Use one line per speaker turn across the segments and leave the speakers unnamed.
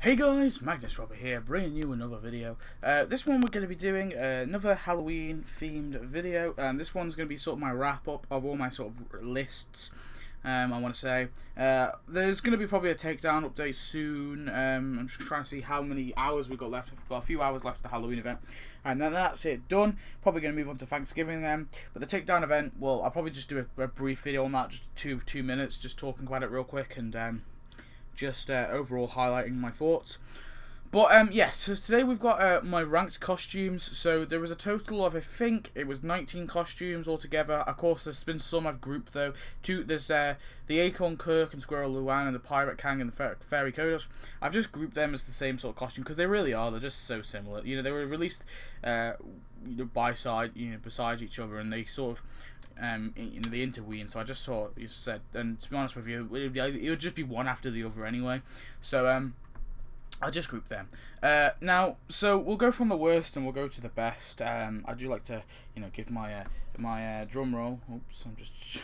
Hey guys, Magnus here, bringing you another video. This one we're going to be doing another Halloween themed video, and this one's going to be sort of my wrap up of all my sort of lists. I want to say there's going to be probably a takedown update soon. I'm just trying to see how many hours we've got left. We've got a few hours left of the Halloween event, and then that's it done. Probably going to move on to Thanksgiving then. But the takedown event, well, I'll probably just do a brief video on that, just two minutes, just talking about it real quick and just overall highlighting my thoughts. But yeah, so today we've got my ranked costumes. So there was a total of, I think it was 19 costumes altogether. Of course, there's been some I've grouped though. There's the Acorn Kirk and Squirrel Luan and the Pirate Kang and the Fairy Kodos. I've just grouped them as the same sort of costume because they really are. They're just so similar. You know, they were released beside each other, and they sort of the interweave. So I just thought, you said, and to be honest with you, it would just be one after the other anyway. So I just grouped them. Now, so we'll go from the worst and we'll go to the best. I do like to, give my my drum roll. Oops, I'm just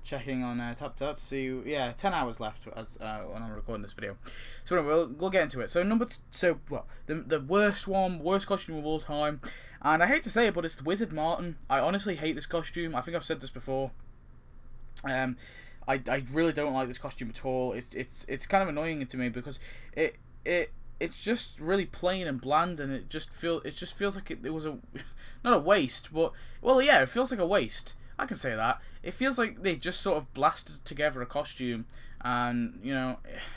checking on tap to see. Yeah, 10 hours left as when I'm recording this video. So anyway, we'll get into it. So the worst costume of all time, and I hate to say it, but it's the Wizard Martin. I honestly hate this costume. I think I've said this before. I really don't like this costume at all. It's kind of annoying to me because it's just really plain and bland, and it just feels like it was not a waste, but well, yeah, it feels like a waste. I can say that. It feels like they just sort of blasted together a costume, and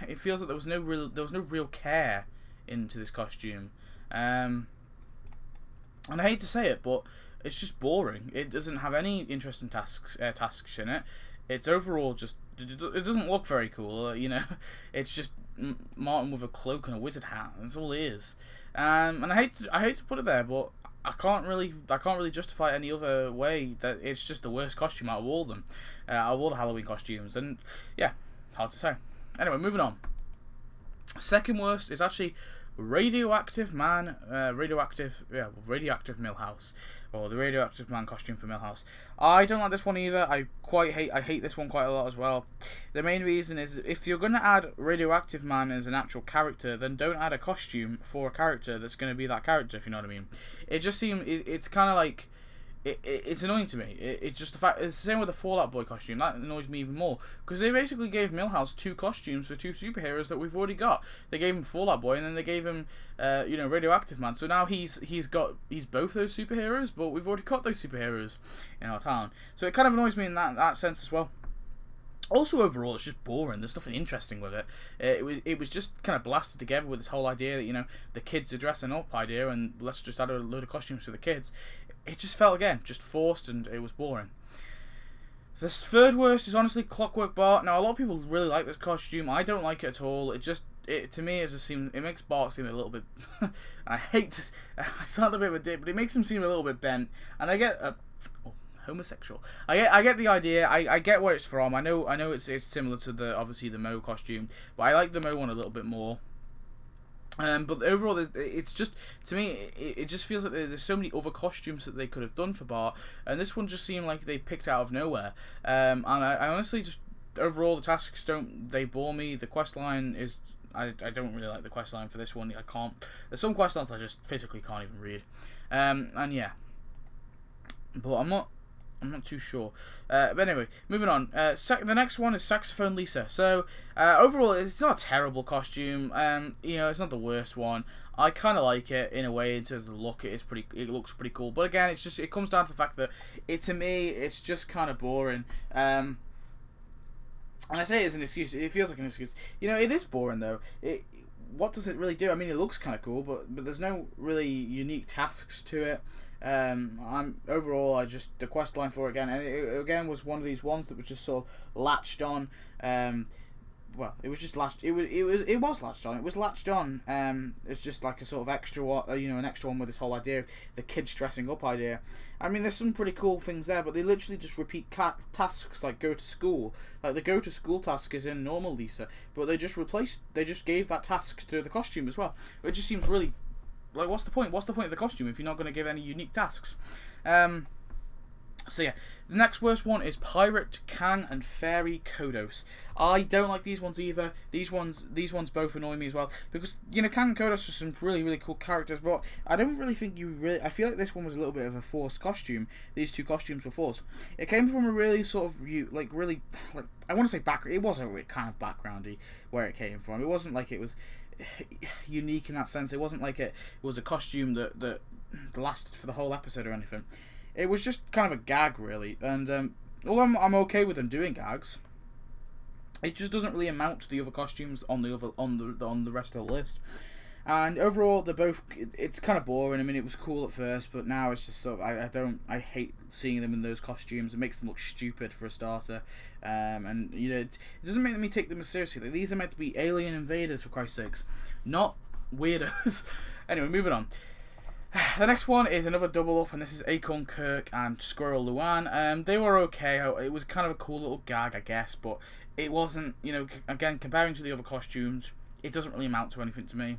it feels like there was no real care into this costume. And I hate to say it, but it's just boring. It doesn't have any interesting tasks in it. It's overall just, it doesn't look very cool. It's just Martin with a cloak and a wizard hat. That's all it is. And I hate to put it there, but I can't really justify it any other way. That it's just the worst costume out of all of them, out of all the Halloween costumes. And yeah, hard to say. Anyway, moving on. Second worst is actually Radioactive Man, Radioactive Millhouse, or the Radioactive Man costume for Millhouse. I don't like this one either. I hate this one quite a lot as well. The main reason is, if you're going to add Radioactive Man as an actual character, then don't add a costume for a character that's going to be that character, if you know what I mean. It just seems, it's kind of like, it's annoying to me. It's just the fact. It's the same with the Fallout Boy costume. That annoys me even more, because they basically gave Millhouse two costumes for two superheroes that we've already got. They gave him Fallout Boy, and then they gave him Radioactive Man. So now he's both those superheroes, but we've already got those superheroes in our town. So it kind of annoys me in that sense as well. Also, overall, it's just boring. There's nothing interesting with it. It was just kind of blasted together with this whole idea that the kids are dressing up idea, and let's just add a load of costumes for the kids. It just felt, again, just forced, and it was boring. The third worst is honestly Clockwork Bart. Now, a lot of people really like this costume. I don't like it at all. To me, it makes Bart seem a little bit. I sound a bit of a dick, but it makes him seem a little bit bent. And I get homosexual. I get the idea. I get where it's from. I know it's similar to obviously the Mo costume, but I like the Mo one a little bit more. But overall, it's just, to me, it just feels like there's so many other costumes that they could have done for Bart, and this one just seemed like they picked out of nowhere. And I honestly just, overall, the tasks they bore me. The quest line is, I don't really like the quest line for this one. I can't. There's some quest lines I just physically can't even read. And yeah, but I'm not too sure. But anyway, moving on. The next one is Saxophone Lisa. So, overall, it's not a terrible costume. It's not the worst one. I kind of like it in a way in terms of the look. It looks pretty cool. But again, it comes down to the fact that to me, it's just kind of boring. And I say it as an excuse. It feels like an excuse. It is boring though. What does it really do? I mean, it looks kind of cool, but there's no really unique tasks to it. Overall, the quest line for it again, and it again was one of these ones that was just sort of latched on. Well, it was just latched. It was latched on. It was latched on. It's just like a sort of extra one, an extra one with this whole idea of the kids dressing up idea. I mean, there's some pretty cool things there, but they literally just repeat tasks like go to school. Like the go to school task is in normal Lisa, but they just gave that task to the costume as well. It just seems really, like, what's the point? What's the point of the costume if you're not going to give any unique tasks? So yeah, the next worst one is Pirate Kang and Fairy Kodos. I don't like these ones either. These ones both annoy me as well, because you know Kang and Kodos are some really cool characters, but I don't really think I feel like this one was a little bit of a forced costume. These two costumes were forced. It came from a really sort of really I want to say background. It was a kind of backgroundy where it came from. It wasn't like it was unique in that sense. It wasn't like it was a costume that lasted for the whole episode or anything. It was just kind of a gag, really, and although I'm okay with them doing gags, it just doesn't really amount to the other costumes on the rest of the list. And overall, it's kind of boring. I mean, it was cool at first, but now it's just sort of I hate seeing them in those costumes. It makes them look stupid for a starter, and you know it doesn't make me take them as seriously. Like, these are meant to be alien invaders, for Christ's sakes, not weirdos. Anyway, moving on. The next one is another double up, and this is Acorn Kirk and Squirrel Luan. They were okay. It was kind of a cool little gag, I guess, but it wasn't, you know, again, comparing to the other costumes, it doesn't really amount to anything to me.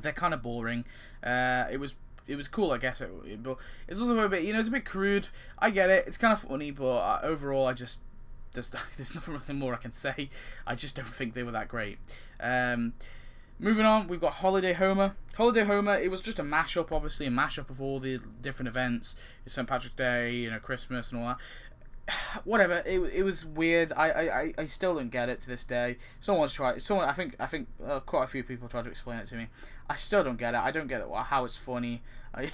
They're kind of boring. It was cool, I guess, but it's also a bit, you know, it's a bit crude. I get it. It's kind of funny, but overall, there's nothing really more I can say. I just don't think they were that great. Moving on, we've got Holiday Homer. Holiday Homer, it was just a mashup, obviously, a mashup of all the different events. St. Patrick's Day, you know, Christmas and all that. Whatever, it was weird. I still don't get it to this day. I think quite a few people tried to explain it to me. I still don't get it. I don't get how it's funny. I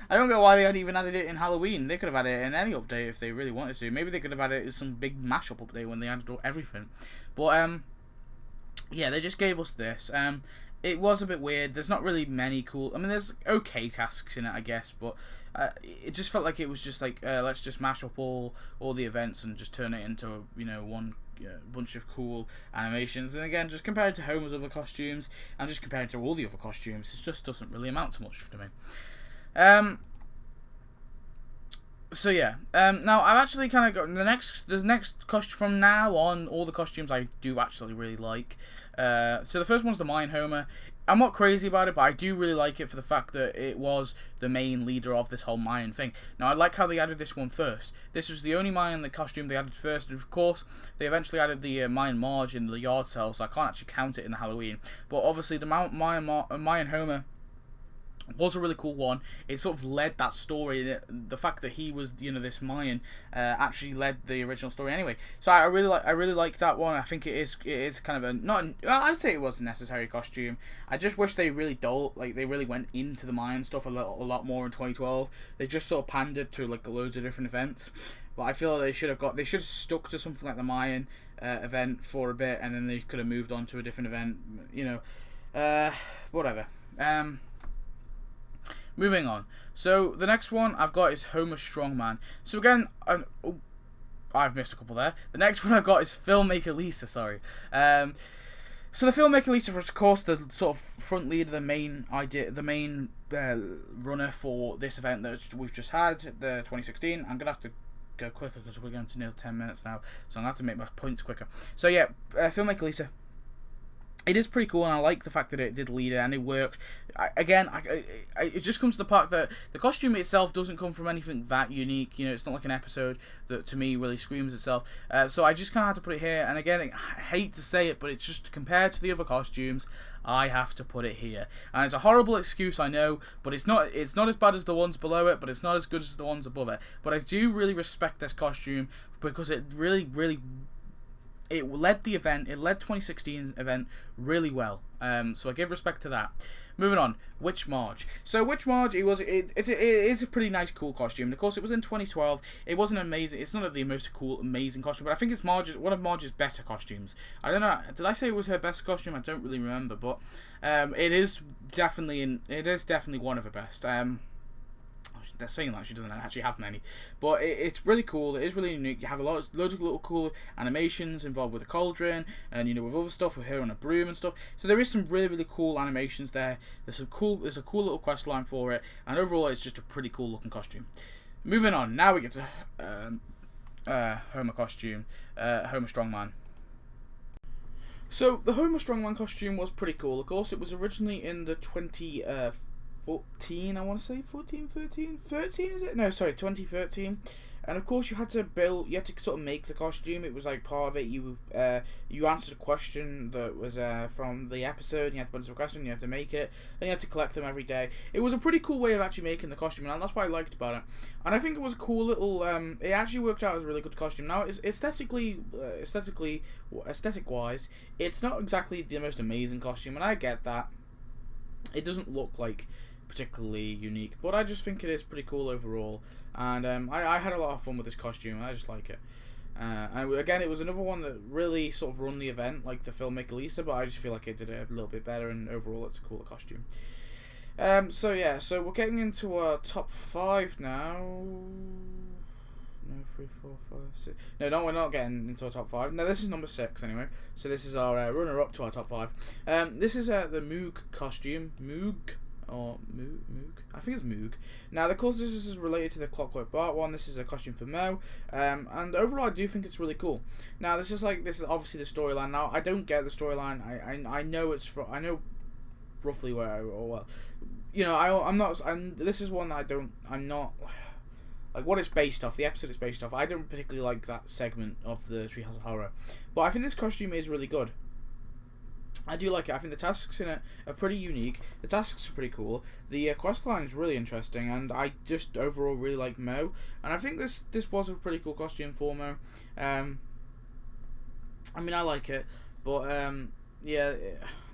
don't get why they had even added it in Halloween. They could have added it in any update if they really wanted to. Maybe they could have added it in some big mashup update when they added everything. But yeah, they just gave us this. It was a bit weird. There's not really many cool. I mean, there's okay tasks in it, I guess, but it just felt like it was just like let's just mash up all the events and just turn it into one bunch of cool animations. And again, just compared to Homer's other costumes and just compared to all the other costumes, it just doesn't really amount to much to me. So yeah, now I've actually kind of got the next costume from now on. All the costumes I do actually really like. So the first one's the Mayan Homer. I'm not crazy about it, but I do really like it for the fact that it was the main leader of this whole Mayan thing. Now, I like how they added this one first. This was the only Mayan costume they added first, and of course, they eventually added the Mayan Marge in the yard sale, so I can't actually count it in the Halloween. But obviously, the Mayan Homer was a really cool one. It sort of led that story. The fact that he was, this Mayan, actually led the original story anyway. So I really like that one. I think it is kind of I would say it was a necessary costume. I just wish they really went into the Mayan stuff a lot more in 2012. They just sort of pandered to loads of different events. But I feel like they should have stuck to something like the Mayan event for a bit, and then they could have moved on to a different event. Whatever. Moving on. So the next one I've got is Homer Strongman. So again, I've missed a couple there. The next one I've got is Filmmaker Lisa. Sorry. So the Filmmaker Lisa was, of course, the sort of front leader, the main runner for this event that we've just had, the 2016. I'm gonna have to go quicker because we're going to near 10 minutes now, so I'm gonna have to make my points quicker. So yeah, Filmmaker Lisa. It is pretty cool, and I like the fact that it did lead it and it worked. It just comes to the part that the costume itself doesn't come from anything that unique. It's not like an episode that to me really screams itself. So I just kind of had to put it here. And again, I hate to say it, but it's just compared to the other costumes, I have to put it here. And it's a horrible excuse, I know, but it's not as bad as the ones below it, but it's not as good as the ones above it. But I do really respect this costume because it really it led the event. It led 2016 event really well. So I give respect to that. Moving on, Witch Marge. So Witch Marge, it is a pretty nice, cool costume. And of course, it was in 2012. It wasn't amazing. It's not the most cool, amazing costume, but I think it's one of Marge's better costumes. I don't know. Did I say it was her best costume? I don't really remember, but it is definitely one of her best. They're saying that she doesn't actually have many, but it's really cool. It is really unique. You have loads of little cool animations involved with the cauldron, and with other stuff with her on a broom and stuff. So there is some really cool animations there. There's a cool little quest line for it, and overall it's just a pretty cool looking costume. Moving on, now we get to Homer costume, Homer Strongman. So the Homer Strongman costume was pretty cool. Of course, it was originally in the 2014, I want to say 13, is it? No, sorry, 2013 and of course you had to sort of make the costume. It was like part of it. You answered a question that was from the episode, and you had to answer a question, you had to make it, and you had to collect them every day. It was a pretty cool way of actually making the costume, and that's what I liked about it. And I think it was a cool little. It actually worked out as a really good costume. Now, it's aesthetic wise, it's not exactly the most amazing costume, and I get that. It doesn't look like particularly unique, but I just think it is pretty cool overall, and I had a lot of fun with this costume, and I just like it. And again, it was another one that really sort of run the event like the filmmaker Lisa, but I just feel like it did it a little bit better, and overall it's a cooler costume. So yeah, so we're getting into our top 5 now. No, 3, 4, 5, 6. No, we're not getting into our top 5. No, this is number 6 anyway. So this is our runner-up to our top 5. This is the Moog costume. Moog. Or Moog? I think it's Moog. Now, of course, this is related to the Clockwork Bart one. This is a costume for Mo. And overall, I do think it's really cool. Now, this is obviously the storyline. Now, I don't get the storyline. I know it's from. I know roughly where. This is one that I'm not. Like, what it's based off, the episode it's based off, I don't particularly like that segment of the Treehouse of Horror. But I think this costume is really good. I do like it. I think the tasks in it are pretty unique. The tasks are pretty cool. The quest line is really interesting, and I just overall really like Mo. And I think this was a pretty cool costume for Mo. I mean, I like it, but yeah,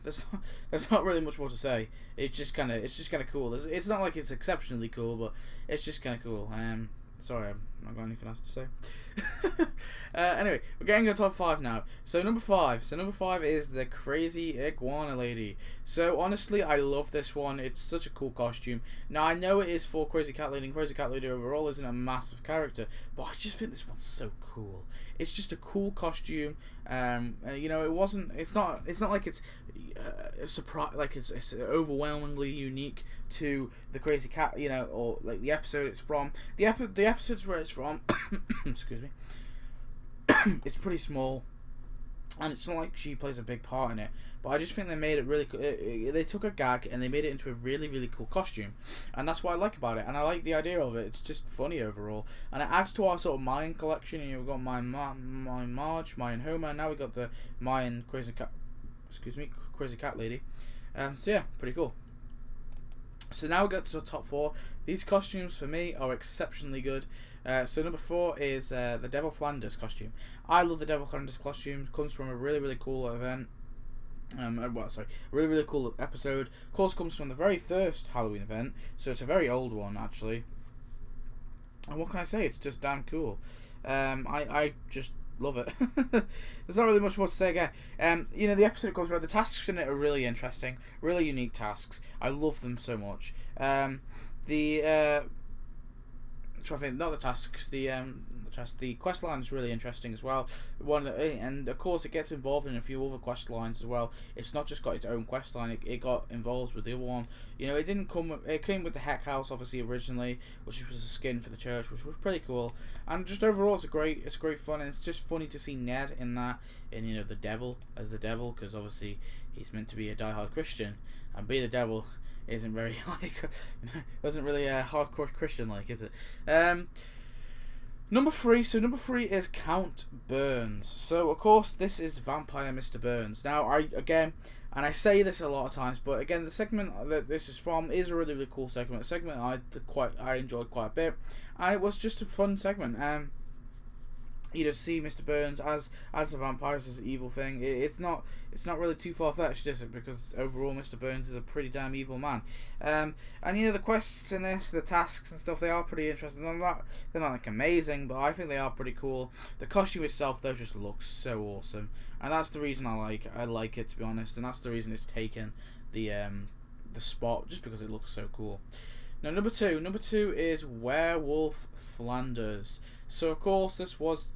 there's not really much more to say. It's just kind of cool. It's not like it's exceptionally cool, but it's just kind of cool. Sorry, I've not got anything else to say. Anyway, we're getting to top 5 now. So number 5 is the Crazy Iguana Lady. So honestly, I love this one. It's such a cool costume. Now, I know it is for Crazy Cat Lady, and Crazy Cat Lady overall isn't a massive character, but I just think this one's so cool. It's just a cool costume. It's not like it's a surprise, like it's overwhelmingly unique to the Crazy Cat, or like the episode it's from. The episodes where it's from, excuse me, it's pretty small, and it's not like she plays a big part in it. But I just think they made it really cool. They took a gag and they made it into a really, really cool costume, and that's what I like about it. And I like the idea of it. It's just funny overall, and it adds to our sort of Mayan collection. We've got Mayan Marge, Mayan Homer, and now we've got the Mayan Crazy Cat Lady. So yeah, pretty cool. So now we get to the top 4. These costumes for me are exceptionally good. So number 4 is the Devil Flanders costume. I love the Devil Flanders costume. Comes from a really, really cool event. Really, really cool episode. Of course, comes from the very first Halloween event. So it's a very old one actually. And what can I say? It's just damn cool. I just love it. There's not really much more to say again. The episode goes around. The tasks in it are really interesting, really unique tasks. I love them so much. The quest line is really interesting as well. And of course it gets involved in a few other quest lines as well. It's not just got its own quest line. It got involved with the other one. It came with the Heck House obviously originally, which was a skin for the church, which was pretty cool. And just overall, it's great fun, and it's just funny to see Ned in that, and the devil as the devil, because obviously he's meant to be a diehard Christian, and be the devil isn't very wasn't really a hardcore Christian like, is it? Number 3 is Count Burns. So of course this is Vampire Mr. Burns. Now I say this a lot of times, but again, the segment that this is from is a really, really cool segment. A segment I enjoyed quite a bit, and it was just a fun segment. See Mr. Burns as a vampire, as an evil thing. It's not really too far-fetched, is it? Because overall, Mr. Burns is a pretty damn evil man. And the quests in this, the tasks and stuff, they are pretty interesting. They're not like amazing, but I think they are pretty cool. The costume itself, though, just looks so awesome, and that's the reason I like it, to be honest. And that's the reason it's taken the spot, just because it looks so cool. Now, number two is Werewolf Flanders. So, of course, this was,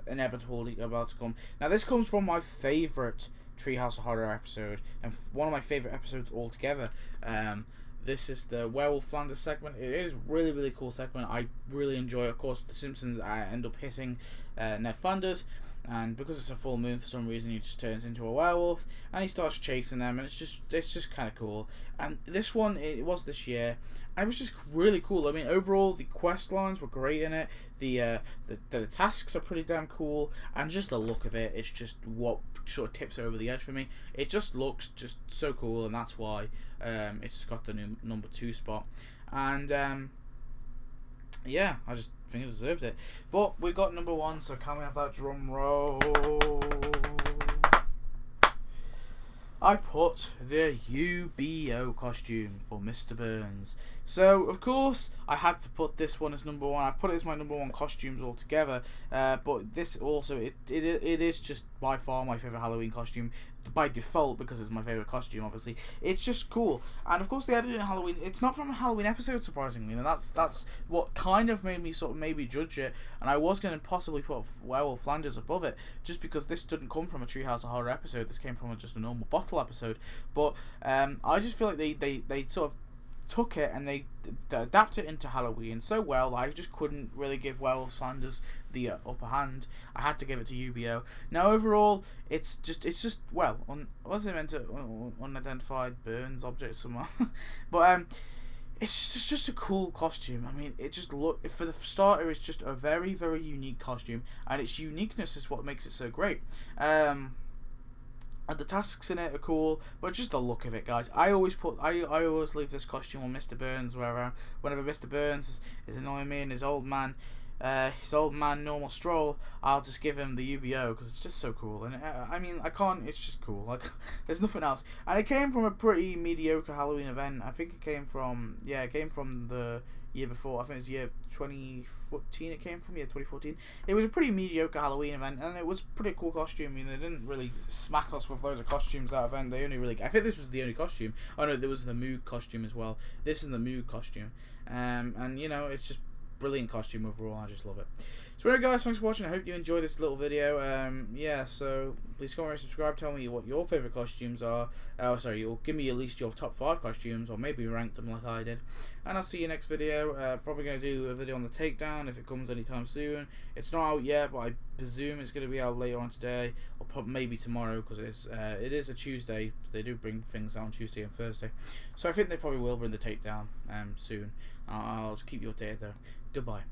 inevitably about to come. Now, this comes from my favourite Treehouse of Horror episode, and one of my favourite episodes altogether. This is the Werewolf Flanders segment. It is really, really cool segment. I really enjoy it. Of course, the Simpsons end up hitting Ned Flanders. and because it's a full moon, for some reason he just turns into a werewolf and he starts chasing them, and it's just kind of cool. And this one, it was this year, and it was just really cool. I mean, overall the quest lines were great in it. The tasks are pretty damn cool, and just the look of it, it's just what sort of tips it over the edge for me. It just looks just so cool, and that's why it's got the new number 2 spot. And yeah, I just think it deserved it. But we got number 1, so can we have that drum roll? I put the UBO costume for Mr. Burns. So, of course, I had to put this one as number 1. I've put it as my number 1 costumes altogether. But this also, it is just by far my favourite Halloween costume. By default, because it's my favourite costume, obviously. It's just cool. And, of course, they added in Halloween. It's not from a Halloween episode, surprisingly. And that's what kind of made me sort of maybe judge it. And I was going to possibly put Werewolf Flanders above it, just because this didn't come from a Treehouse of Horror episode. This came from just a normal bottle episode. But I just feel like they sort of took it and they adapted it into Halloween so well that I just couldn't really give Werewolf Flanders the upper hand. I had to give it to UBO. Now overall, it's just well, was it meant to unidentified burns object somewhere? But it's just a cool costume. I mean, it just for the starter, it's just a very, very unique costume, and its uniqueness is what makes it so great. And the tasks in it are cool, but just the look of it, guys. I always leave this costume on Mr. Burns whenever Mr. Burns is annoying me and his old man normal stroll, I'll just give him the UBO because it's just so cool. And I mean, I can't. It's just cool. Like, there's nothing else. And it came from a pretty mediocre Halloween event. I think it came from the year before. I think it was year 2014. It came from 2014. It was a pretty mediocre Halloween event, and it was a pretty cool costume. I mean, they didn't really smack us with loads of costumes that event. I think this was the only costume. Oh no, there was the Moog costume as well. This is the Moog costume. And you know, it's just brilliant costume overall. I just love it. So anyway, guys, thanks for watching. I hope you enjoyed this little video. Yeah, so please comment and subscribe. Tell me what your favourite costumes are. Or give me at least your top 5 costumes, or maybe rank them like I did. And I'll see you next video. Probably going to do a video on the takedown if it comes anytime soon. It's not out yet, but I presume it's going to be out later on today, or probably maybe tomorrow, because it is a Tuesday. They do bring things out on Tuesday and Thursday, so I think they probably will bring the takedown soon. I'll just keep you updated though. Goodbye.